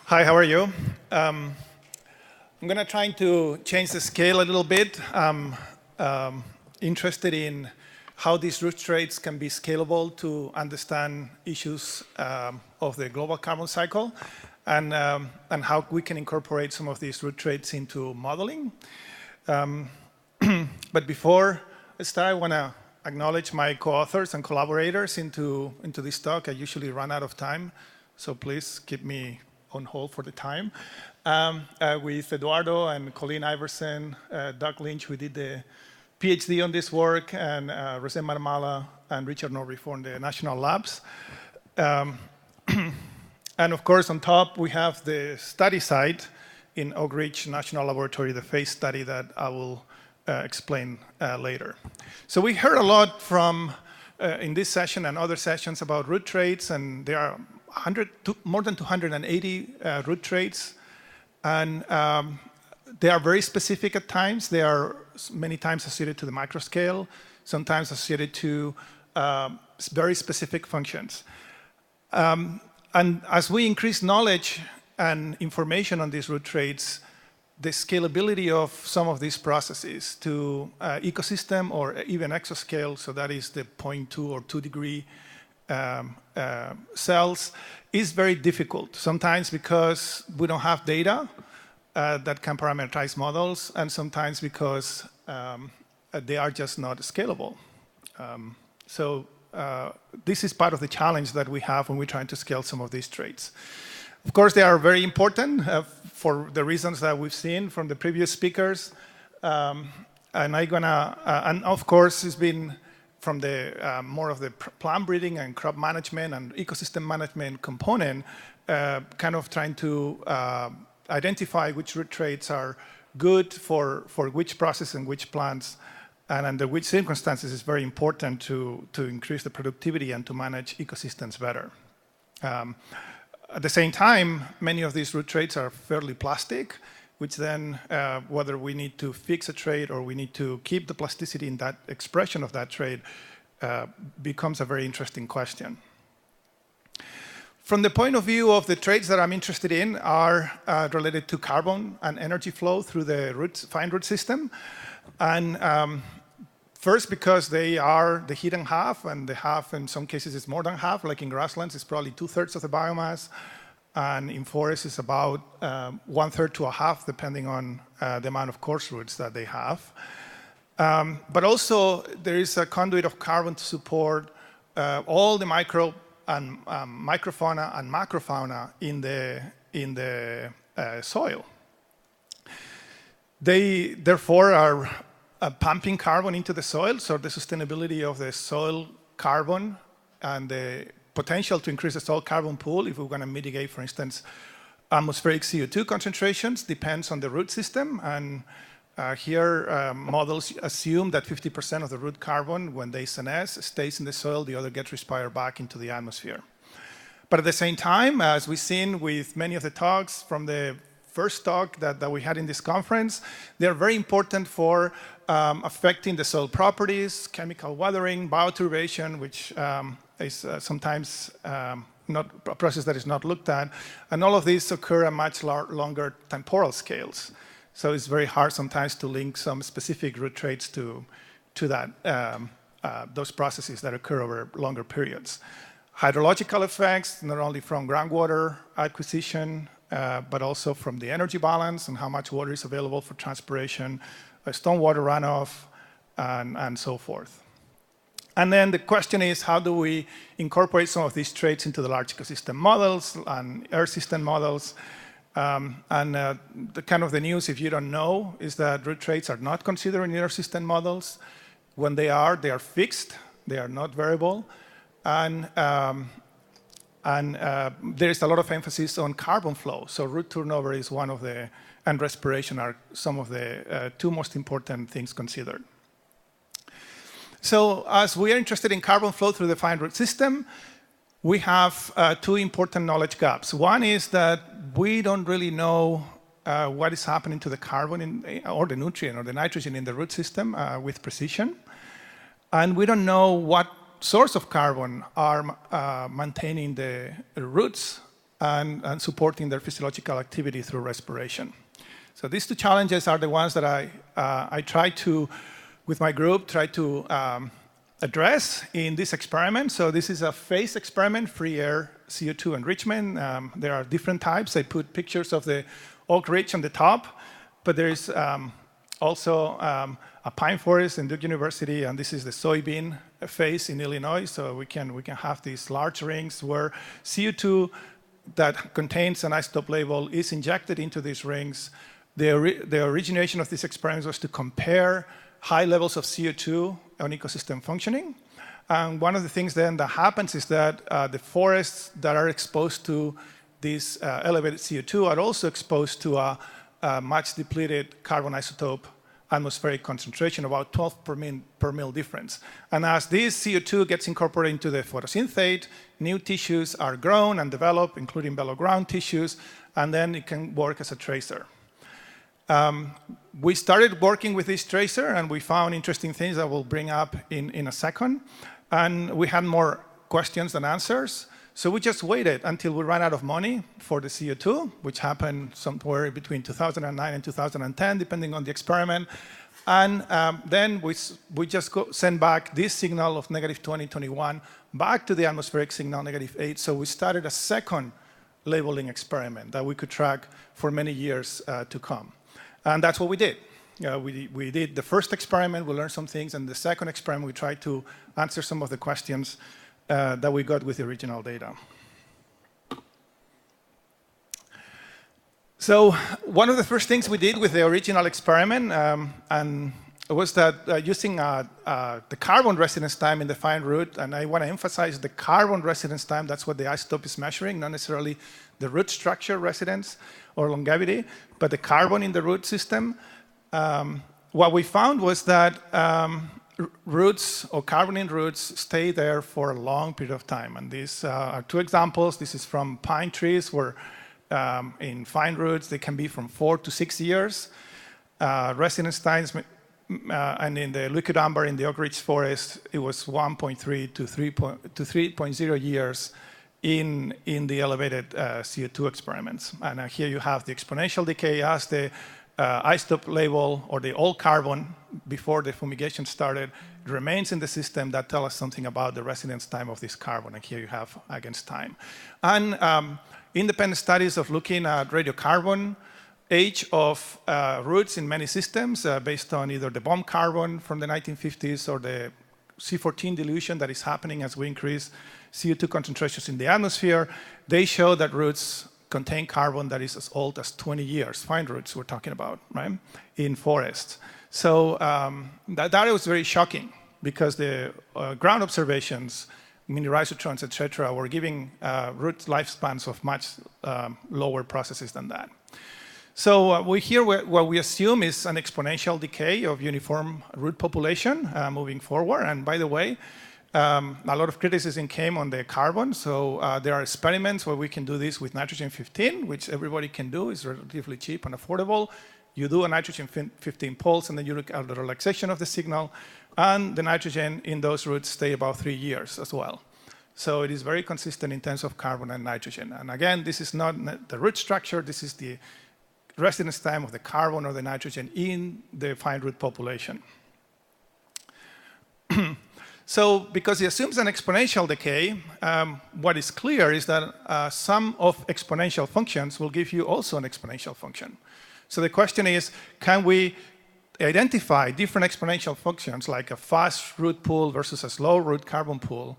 Hi, how are you? I'm going to try to change the scale a little bit. I'm interested in how these root traits can be scalable to understand issues of the global carbon cycle and how we can incorporate some of these root traits into modeling. But before I start, I want to acknowledge my co-authors and collaborators into this talk. I usually run out of time, so please keep me on hold for the time. With Eduardo and Colleen Iverson, Doug Lynch, who did the PhD on this work, and Rosén Marmala and Richard Norby from the national labs. And of course, on top, we have the study site in Oak Ridge National Laboratory, the FACE study that I will explain later. So we heard a lot from, in this session and other sessions about root traits, and there are more than 280 root traits. And they are very specific at times. They are many times associated to the microscale, sometimes associated to very specific functions. And as we increase knowledge and information on these root traits, the scalability of some of these processes to ecosystem or even exascale, so that is the 0.2 or 2 degree cells, is very difficult. Sometimes because we don't have data that can parameterize models, and sometimes because they are just not scalable. So this is part of the challenge that we have when we're trying to scale some of these traits. Of course, they are very important for the reasons that we've seen from the previous speakers. And of course, it's been from the more of the plant breeding and crop management and ecosystem management component, kind of trying to identify which root traits are good for which process and which plants, and under which circumstances is very important to increase the productivity and to manage ecosystems better. At the same time, many of these root traits are fairly plastic, which then, whether we need to fix a trait or we need to keep the plasticity in that expression of that trait, becomes a very interesting question. From the point of view of the traits that I'm interested in are related to carbon and energy flow through the fine root system. And first, because they are the hidden half, and the half in some cases is more than half, like in grasslands, it's probably 2/3 of the biomass. And in forests, it's about 1/3 to a half, depending on the amount of coarse roots that they have. But also, there is a conduit of carbon to support all the microfauna and macrofauna in the soil. They, therefore, are pumping carbon into the soil, so the sustainability of the soil carbon and the potential to increase the soil carbon pool, if we're going to mitigate, for instance, atmospheric CO2 concentrations, depends on the root system. And here, models assume that 50% of the root carbon, when they senesce, stays in the soil, the other gets respired back into the atmosphere. But at the same time, as we've seen with many of the talks from the first talk that we had in this conference, they're very important for affecting the soil properties, chemical weathering, bioturbation, which is sometimes not a process that is not looked at. And all of these occur at much longer temporal scales. So it's very hard sometimes to link some specific root traits to that, those processes that occur over longer periods. Hydrological effects, not only from groundwater acquisition, but also from the energy balance and how much water is available for transpiration, stormwater runoff, and so forth. And then the question is, how do we incorporate some of these traits into the large ecosystem models and earth system models? The kind of the news, if you don't know, is that root traits are not considered in earth system models. When they are fixed. They are not variable. And there is a lot of emphasis on carbon flow. So root turnover is one of the, and respiration are some of the two most important things considered. So as we are interested in carbon flow through the fine root system, we have two important knowledge gaps. One is that we don't really know what is happening to the carbon or the nutrient or the nitrogen in the root system with precision. And we don't know what source of carbon are maintaining the roots and supporting their physiological activity through respiration. So these two challenges are the ones that I try to, with my group, try to address in this experiment. So this is a phase experiment, free air CO2 enrichment. There are different types. I put pictures of the Oak Ridge on the top, but there is also a pine forest in Duke University, and this is the soybean phase in Illinois. So we can have these large rings where CO2 that contains an isotope label is injected into these rings. The origination of this experiment was to compare high levels of CO2 on ecosystem functioning. And one of the things then that happens is that the forests that are exposed to this elevated CO2 are also exposed to a much depleted carbon isotope atmospheric concentration, about 12 per mil difference. And as this CO2 gets incorporated into the photosynthate, new tissues are grown and developed, including below ground tissues, and then it can work as a tracer. We started working with this tracer, and we found interesting things that we'll bring up in a second. And we had more questions than answers. So we just waited until we ran out of money for the CO2, which happened somewhere between 2009 and 2010, depending on the experiment. And then we just sent back this signal of -20, 21 back to the atmospheric signal, -8. So we started a second labeling experiment that we could track for many years to come. And that's what we did. We did the first experiment, we learned some things, and the second experiment, we tried to answer some of the questions that we got with the original data. So one of the first things we did with the original experiment and was that using the carbon residence time in the fine root, and I want to emphasize the carbon residence time, that's what the isotope is measuring, not necessarily the root structure residence or longevity, but the carbon in the root system. What we found was that roots or carbon in roots stay there for a long period of time. And these are two examples. This is from pine trees where in fine roots, they can be from 4 to 6 years. Residence times, and in the liquid amber in the Oak Ridge forest, it was 1.3 to 3.0 years in the elevated CO2 experiments. And here you have the exponential decay as the isotope label or the old carbon before the fumigation started remains in the system. That tells us something about the residence time of this carbon. And here you have against time. And independent studies of looking at radiocarbon age of roots in many systems based on either the bomb carbon from the 1950s or the C14 dilution that is happening as we increase CO2 concentrations in the atmosphere. They show that roots contain carbon that is as old as 20 years, fine roots we're talking about, right, in forests. So that was very shocking because the ground observations, mini-rhizotrons, et cetera, were giving root lifespans of much lower processes than that. So what we assume is an exponential decay of uniform root population moving forward. And by the way, a lot of criticism came on the carbon. So there are experiments where we can do this with nitrogen-15, which everybody can do. It's relatively cheap and affordable. You do a nitrogen-15 pulse, and then you look at the relaxation of the signal. And the nitrogen in those roots stay about 3 years as well. So it is very consistent in terms of carbon and nitrogen. And again, this is not the root structure. This is the residence time of the carbon or the nitrogen in the fine root population. So because it assumes an exponential decay, what is clear is that sum of exponential functions will give you also an exponential function. So the question is, can we identify different exponential functions like a fast root pool versus a slow root carbon pool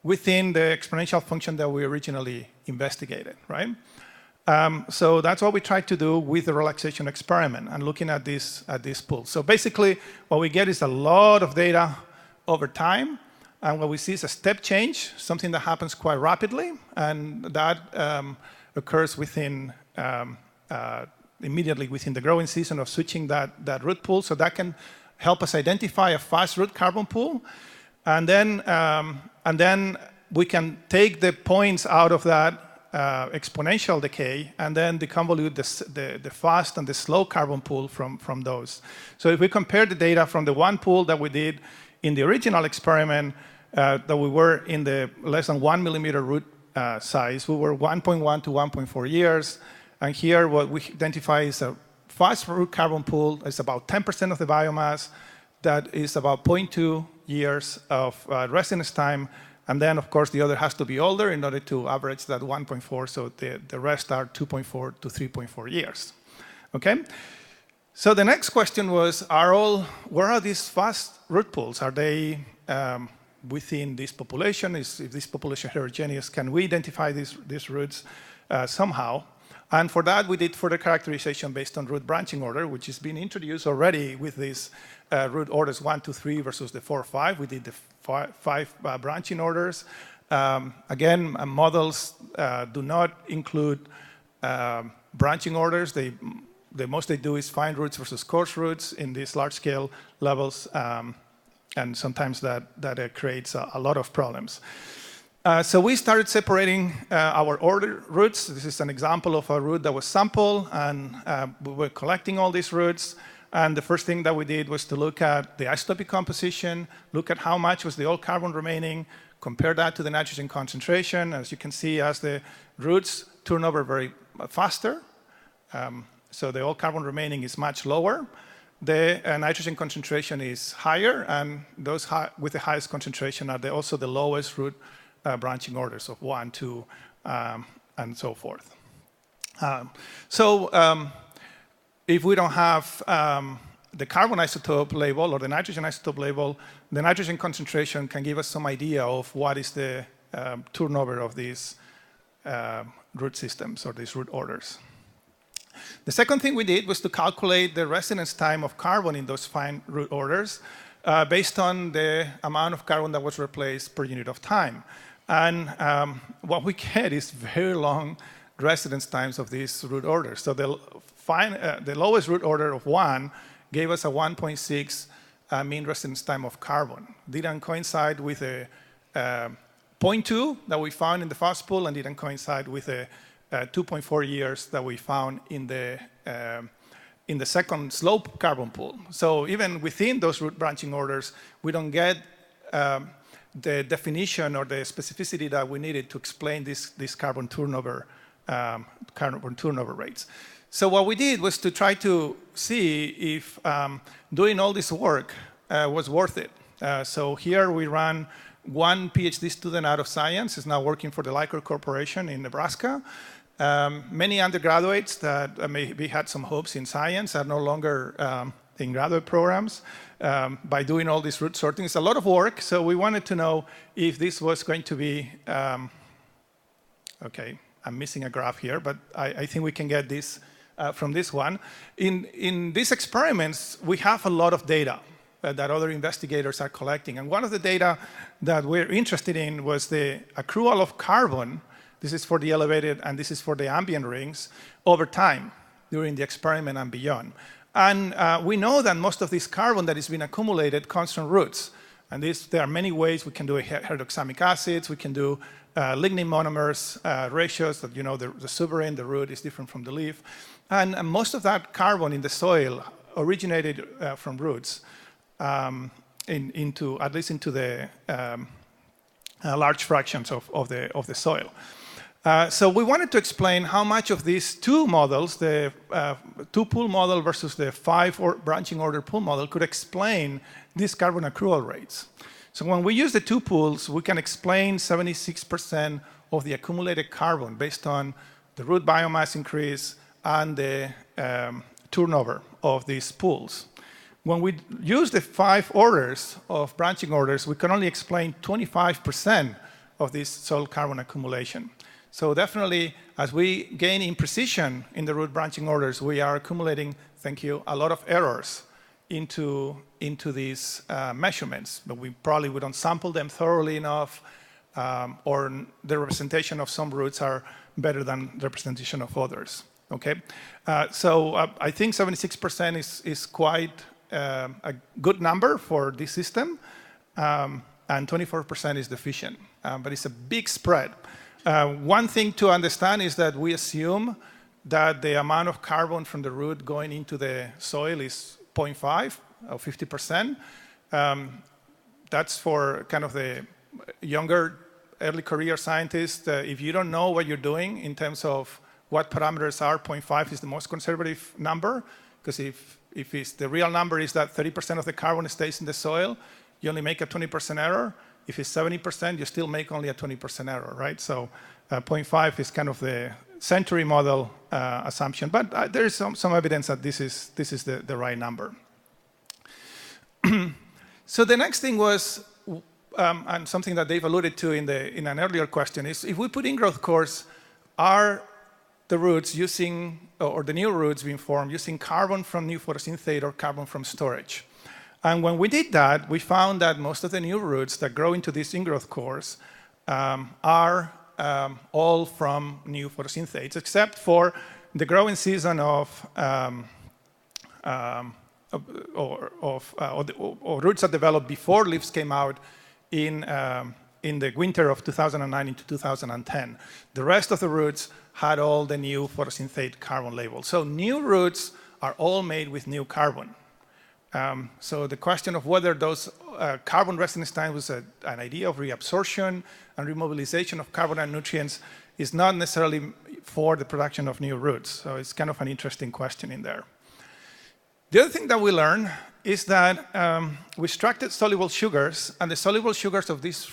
within the exponential function that we originally investigated, right? So that's what we tried to do with the relaxation experiment and looking at this pool. So basically, what we get is a lot of data over time, and what we see is a step change, something that happens quite rapidly, and that occurs within immediately within the growing season of switching that root pool. So that can help us identify a fast root carbon pool, and then we can take the points out of that exponential decay and then deconvolute the fast and the slow carbon pool from those. So if we compare the data from the one pool that we did in the original experiment, that we were in the less than 1 millimeter root size. We were 1.1 to 1.4 years. And here what we identify is a fast root carbon pool. It's about 10% of the biomass. That is about 0.2 years of residence time. And then, of course, the other has to be older in order to average that 1.4. So the rest are 2.4 to 3.4 years. Okay? So the next question was, where are these fast root pools? Are they within this population? If this population heterogeneous, can we identify these roots somehow? And for that, we did further characterization based on root branching order, which has been introduced already with these root orders 1, 2, 3 versus the 4, 5. We did the five branching orders. Again, models do not include branching orders. The most they do is fine roots versus coarse roots in these large-scale levels, and sometimes that creates a lot of problems. So we started separating our order roots. This is an example of a root that was sampled, and we were collecting all these roots. And the first thing that we did was to look at the isotopic composition, look at how much was the old carbon remaining, compare that to the nitrogen concentration. As you can see, as the roots turn over very faster, so the old carbon remaining is much lower. The nitrogen concentration is higher, and those with the highest concentration are also the lowest root branching orders of 1, 2, and so forth. If we don't have the carbon isotope label or the nitrogen isotope label, the nitrogen concentration can give us some idea of what is the turnover of these root systems or these root orders. The second thing we did was to calculate the residence time of carbon in those fine root orders based on the amount of carbon that was replaced per unit of time. And what we get is very long residence times of these root orders. So the lowest root order of 1 gave us a 1.6 mean residence time of carbon. Didn't coincide with a 0.2 that we found in the fast pool, and didn't coincide with a 2.4 years that we found in the second slope carbon pool. So even within those root branching orders, we don't get the definition or the specificity that we needed to explain this carbon turnover rates. So what we did was to try to see if doing all this work was worth it. So here we ran one PhD student out of science, is now working for the Liquor Corporation in Nebraska. Many undergraduates that maybe had some hopes in science are no longer in graduate programs by doing all this root sorting. It's a lot of work, so we wanted to know if this was going to be, okay, I'm missing a graph here, but I think we can get this from this one. In these experiments, we have a lot of data that other investigators are collecting. And one of the data that we're interested in was the accrual of carbon. This is for the elevated, and this is for the ambient rings, over time during the experiment and beyond. And we know that most of this carbon that has been accumulated comes from roots. And there are many ways we can do hydroxamic acids, we can do lignin monomers ratios that, you know, the suberin, the root, is different from the leaf. And most of that carbon in the soil originated from roots, at least into the large fractions of the soil. So we wanted to explain how much of these two models, the two-pool model versus the branching order pool model, could explain these carbon accrual rates. So when we use the two pools, we can explain 76% of the accumulated carbon based on the root biomass increase and the turnover of these pools. When we use the 5 orders of branching orders, we can only explain 25% of this soil carbon accumulation. So definitely, as we gain in precision in the root branching orders, we are accumulating, thank you, a lot of errors into these measurements. But we don't sample them thoroughly enough, or the representation of some roots are better than the representation of others. Okay, so I think 76% is quite a good number for this system, and 24% is deficient, but it's a big spread. One thing to understand is that we assume that the amount of carbon from the root going into the soil is 0.5 or 50%. That's for kind of the younger early career scientist, if you don't know what you're doing in terms of what parameters are, 0.5 is the most conservative number, because if the real number is that 30% of the carbon stays in the soil, you only make a 20% error. If it's 70%, you still make only a 20% error, right? So 0.5 is kind of the century model assumption, but there is some evidence that this is the right number. So the next thing was, and something that Dave alluded to in an earlier question, is if we put ingrowth cores, are the roots using, or the new roots being formed using carbon from new photosynthate or carbon from storage? And when we did that, we found that most of the new roots that grow into these ingrowth cores are all from new photosynthetes, except for the growing season or roots that developed before leaves came out in the winter of 2009 into 2010. The rest of the roots had all the new photosynthate carbon labels. So new roots are all made with new carbon. So the question of whether those carbon residence times was an idea of reabsorption and remobilization of carbon and nutrients is not necessarily for the production of new roots. So it's kind of an interesting question in there. The other thing that we learned is that we extracted soluble sugars, and the soluble sugars of these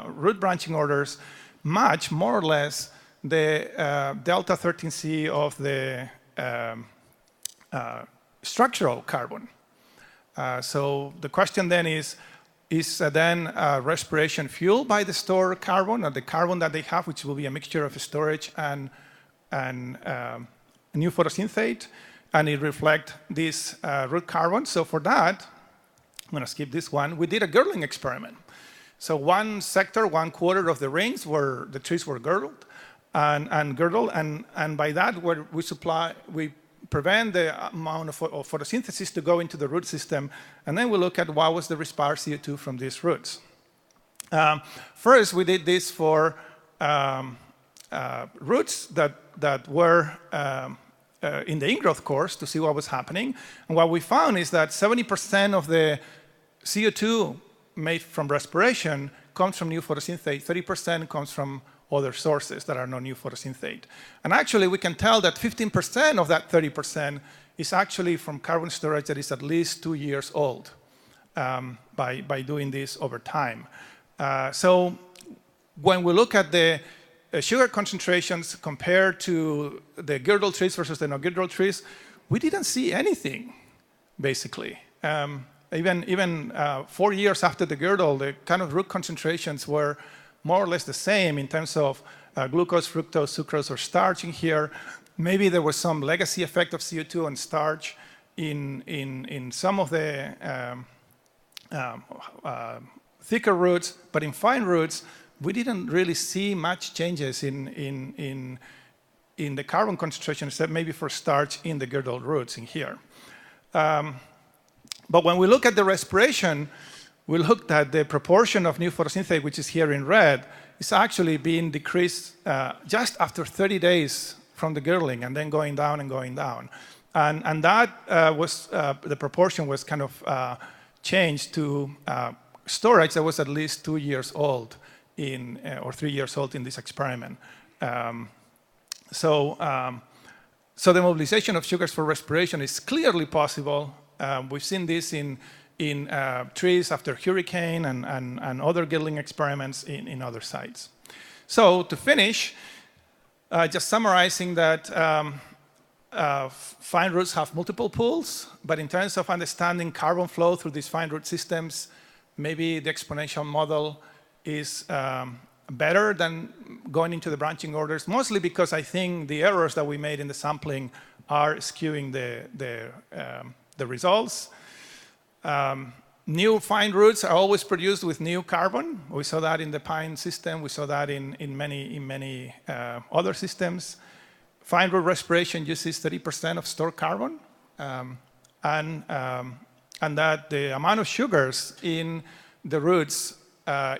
root branching orders match more or less the delta 13C of the structural carbon. So the question then is then respiration fueled by the stored carbon, or the carbon that they have, which will be a mixture of storage and new photosynthate, and it reflects this root carbon. So for that, I'm going to skip this one, we did a girdling experiment. So one sector, 1/4 of the rings where the trees were girdled, and by that we prevent the amount of photosynthesis to go into the root system, and then we look at what was the respired CO2 from these roots. First, we did this for roots that were in the ingrowth cores to see what was happening, and what we found is that 70% of the CO2 made from respiration comes from new photosynthate, 30% comes from other sources that are not new photosynthate. And actually, we can tell that 15% of that 30% is actually from carbon storage that is at least 2 years old by doing this over time. So when we look at the sugar concentrations compared to the girdle trees versus the no-girdle trees, we didn't see anything, basically. Even 4 years after the girdle, the kind of root concentrations were more or less the same in terms of glucose, fructose, sucrose, or starch in here. Maybe there was some legacy effect of CO2 and starch in some of the thicker roots, but in fine roots, we didn't really see much changes in the carbon concentration, except maybe for starch in the girdled roots in here. But when we look at the respiration, we looked at the proportion of new photosynthate, which is here in red, is actually being decreased just after 30 days from the girdling, and then going down and going down. And that was, the proportion was kind of changed to storage that was at least 2 years old or 3 years old in this experiment. So the mobilization of sugars for respiration is clearly possible. We've seen this in trees after hurricane and other girdling experiments in other sites. So to finish, just summarizing that fine roots have multiple pools, but in terms of understanding carbon flow through these fine root systems, maybe the exponential model is better than going into the branching orders, mostly because I think the errors that we made in the sampling are skewing the results. New fine roots are always produced with new carbon. We saw that in the pine system. We saw that in many other systems. Fine root respiration uses 30% of stored carbon, and that the amount of sugars in the roots,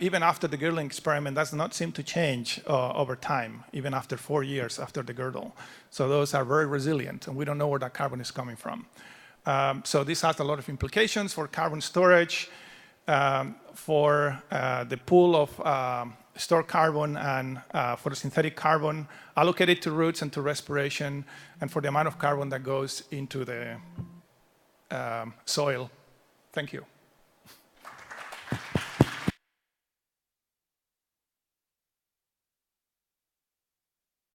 even after the girdling experiment, does not seem to change over time, even after 4 years after the girdle. So those are very resilient, and we don't know where that carbon is coming from. So this has a lot of implications for carbon storage, for the pool of stored carbon and photosynthetic carbon allocated to roots and to respiration, and for the amount of carbon that goes into the soil. Thank you.